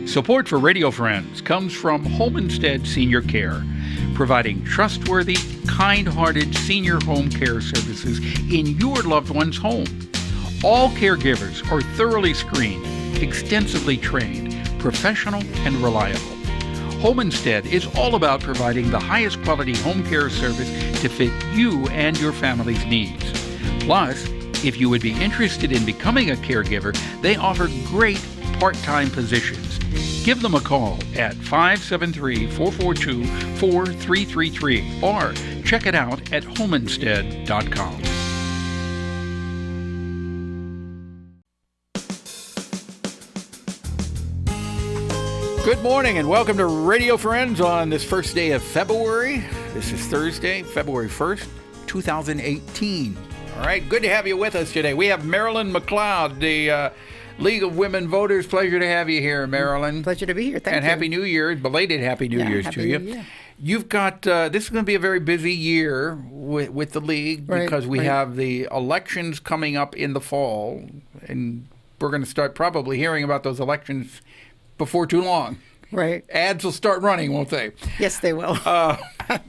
Support for Radio Friends comes from Home Instead Senior Care, providing trustworthy, kind-hearted senior home care services in your loved one's home. All caregivers are thoroughly screened, extensively trained, professional, and reliable. Home Instead is all about providing the highest quality home care service to fit you and your family's needs. Plus, if you would be interested in becoming a caregiver, they offer great part-time positions. Give them a call at 573-442-4333 or check it out at homeinstead.com. Good morning and welcome to Radio Friends on this first day of February. This is Thursday, February 1st, 2018. All right, good to have you with us today. We have MARILYN McLEOD, the League of Women Voters. Pleasure to have you here, MARILYN. Pleasure to be here. Thank you. And Happy New Year, belated Happy New Year's to you. New Year. You've got, this is going to be a very busy year with the League because we have the elections coming up in the fall, and we're going to start probably hearing about those elections before too long. Right. Ads will start running, won't they? Yes, they will.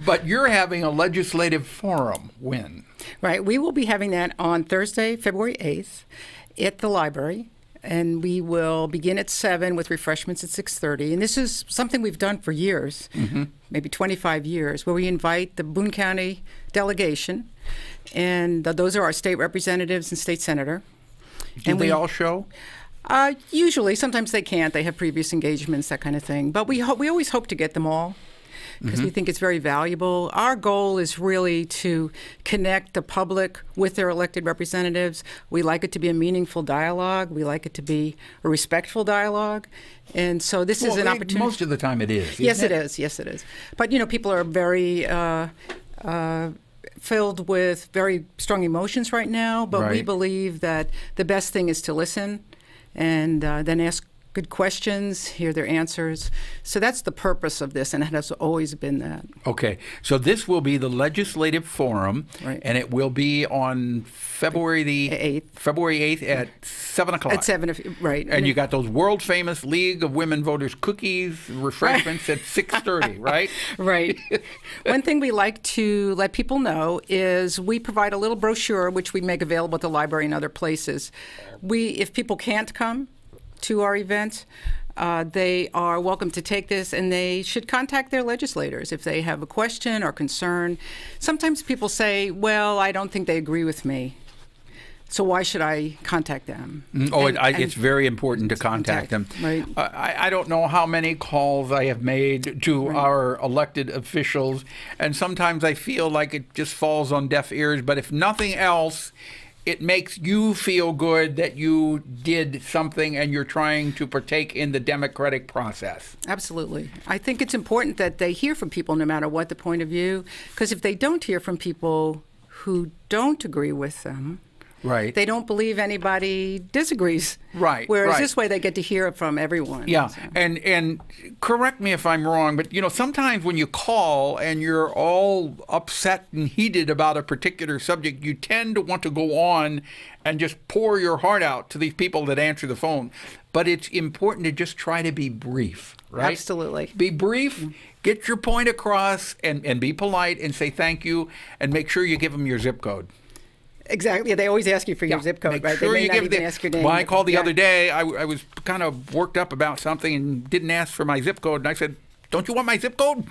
But you're having a legislative forum. When? Right. We will be having that on Thursday, February 8th at the library. And we will begin at 7 with refreshments at 6:30. And this is something we've done for years, maybe 25 years, where we invite the Boone County delegation. And those are our state representatives and state senator. Do they all show? Usually. Sometimes they can't. They have previous engagements, that kind of thing. But we always hope to get them all, because we think it's very valuable. Our goal is really to connect the public with their elected representatives. We like it to be a meaningful dialogue. We like it to be a respectful dialogue. And so this is an opportunity. Most of the time it is. Yes, it is. Yes, it is. But, people are very filled with very strong emotions right now. But we believe that the best thing is to listen and then ask good questions, hear their answers. So that's the purpose of this, and it has always been that. Okay. So this will be the Legislative Forum, and it will be on February the 8th. February 8th at 7 o'clock. At 7, right. And you got those world-famous League of Women Voters cookies, refreshments at 6:30, right? Right. One thing we like to let people know is we provide a little brochure, which we make available at the library and other places. If people can't come to our event, they are welcome to take this, and they should contact their legislators if they have a question or concern. Sometimes people say, well, I don't think they agree with me, so why should I contact them? It's very important to contact them. Right. I don't know how many calls I have made to our elected officials, and sometimes I feel like it just falls on deaf ears, but if nothing else, it makes you feel good that you did something and you're trying to partake in the democratic process. Absolutely. I think it's important that they hear from people no matter what the point of view, because if they don't hear from people who don't agree with them, they don't believe anybody disagrees. Whereas this way they get to hear it from everyone. Yeah, so. and correct me if I'm wrong, but sometimes when you call and you're all upset and heated about a particular subject, you tend to want to go on and just pour your heart out to these people that answer the phone. But it's important to just try to be brief, right? Absolutely. Be brief, get your point across, and be polite and say thank you, and make sure you give them your zip code. Exactly. They always ask you for your zip code, right? Sure, they may not even ask your name. Well, I called the other day. I was kind of worked up about something and didn't ask for my zip code. And I said, don't you want my zip code?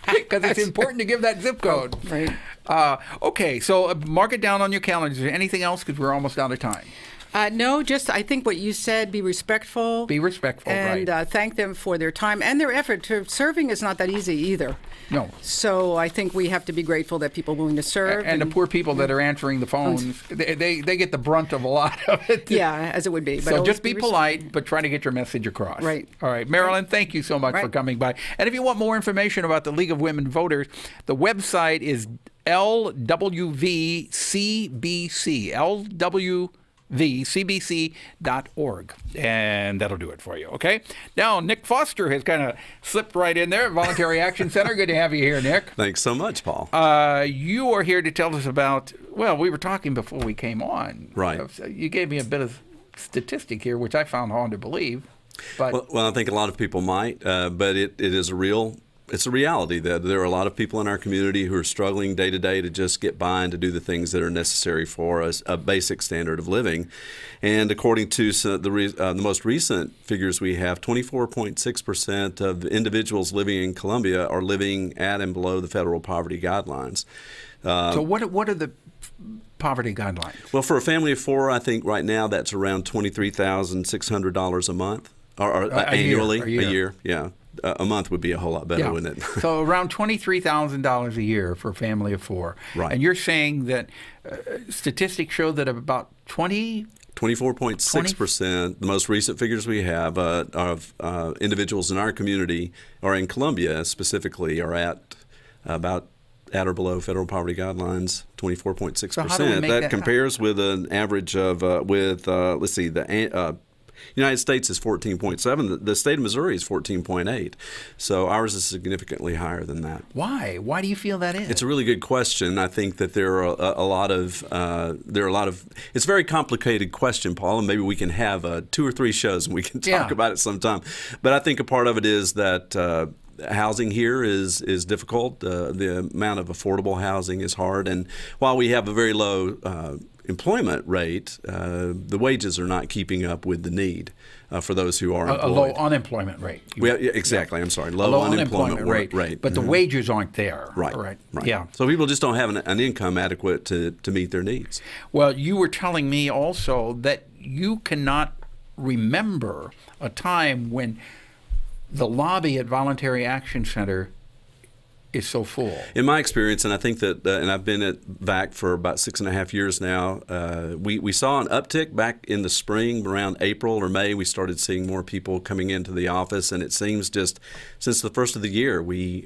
Because it's important to give that zip code. Right. Okay, so mark it down on your calendar. Is there anything else? Because we're almost out of time. No, just I think what you said, be respectful. Be respectful, and thank them for their time and their effort. Serving is not that easy either. No. So I think we have to be grateful that people are willing to serve. And the poor people that are answering the phones, they get the brunt of a lot of it. Yeah, as it would be. But so just be polite, but try to get your message across. Right. All right. MARILYN, thank you so much for coming by. And if you want more information about the League of Women Voters, the website is LWVCBC. LWVCBC.org. And that'll do it for you, okay? Now, Nick Foster has kind of slipped right in there, Voluntary Action Center. Good to have you here, Nick. Thanks so much, Paul. You are here to tell us about, well, we were talking before we came on. Right. You gave me a bit of statistic here, which I found hard to believe. But Well, I think a lot of people might, but it is it's a reality that there are a lot of people in our community who are struggling day to day to just get by and to do the things that are necessary for a basic standard of living. And according to the most recent figures we have, 24.6% of individuals living in Columbia are living at and below the federal poverty guidelines. so what are the poverty guidelines? Well, for a family of four, I think right now that's around $23,600 a month, or annually, a year. Yeah. A month would be a whole lot better, wouldn't it? So around $23,000 a year for a family of four. Right. And you're saying that statistics show that about 24.6%, the most recent figures we have of individuals in our community, or in Columbia specifically, are at or below federal poverty guidelines, 24.6%. So how do we make that compares with an average of, let's see, the United States is 14.7. The state of Missouri is 14.8. So ours is significantly higher than that. Why? Why do you feel that is? It's a really good question. I think that there are a lot of it's a very complicated question, Paul, and maybe we can have 2 or 3 shows and we can talk about it sometime. But I think a part of it is that housing here is difficult. The amount of affordable housing is hard, and while we have a very low employment rate, the wages are not keeping up with the need for those who are employed. A low unemployment rate. Exactly. Yeah. I'm sorry. Low unemployment rate. But the wages aren't there. Right. Yeah. So people just don't have an income adequate to meet their needs. Well, you were telling me also that you cannot remember a time when the lobby at Voluntary Action Center is so full. In my experience, and I think that, and I've been at VAC for about 6.5 years now, we saw an uptick back in the spring, around April or May. We started seeing more people coming into the office, and it seems just since the first of the year,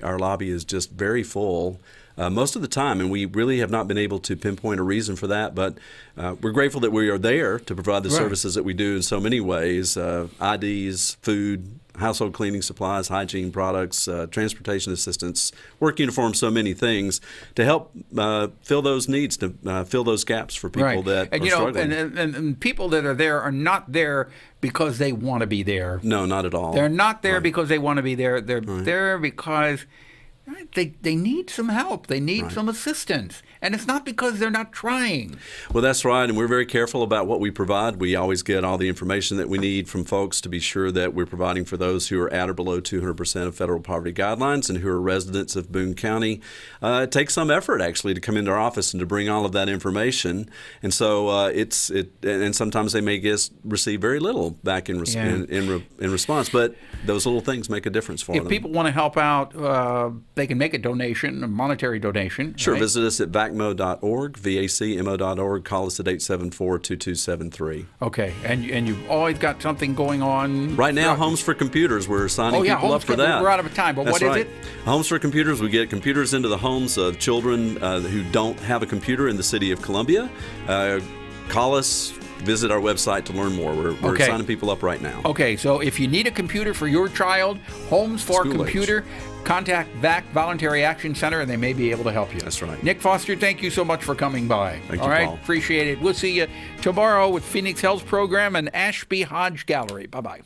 our lobby is just very full. Most of the time, and we really have not been able to pinpoint a reason for that, but we're grateful that we are there to provide the services that we do in so many ways, IDs, food, household cleaning supplies, hygiene products, transportation assistance, work uniforms, so many things to help fill those needs, to fill those gaps for people that are struggling. And people that are there are not there because they want to be there. No, not at all. They're not there because they want to be there. They're there because they need some help. They need some assistance. And it's not because they're not trying. Well, that's right. And we're very careful about what we provide. We always get all the information that we need from folks to be sure that we're providing for those who are at or below 200% of federal poverty guidelines and who are residents of Boone County. It takes some effort, actually, to come into our office and to bring all of that information. And so and sometimes they may receive very little back in response. But those little things make a difference for them. If people want to help out, they can make a donation, a monetary donation. Sure. Right? Visit us at vacmo.org, vacmo.org. Call us at 874-2273. Okay. And you've always got something going on. Right now, Homes for Computers. We're signing people up for that. We're out of time, but what is it? Homes for Computers. We get computers into the homes of children who don't have a computer in the city of Columbia. Call us. Visit our website to learn more. We're signing people up right now. Okay, so if you need a computer for your child, Homes for Computer, contact VAC Voluntary Action Center, and they may be able to help you. That's right. Nick Foster, thank you so much for coming by. Thank you, All right, Paul. appreciate it. We'll see you tomorrow with Phoenix Health Program and Ashby Hodge Gallery. Bye-bye.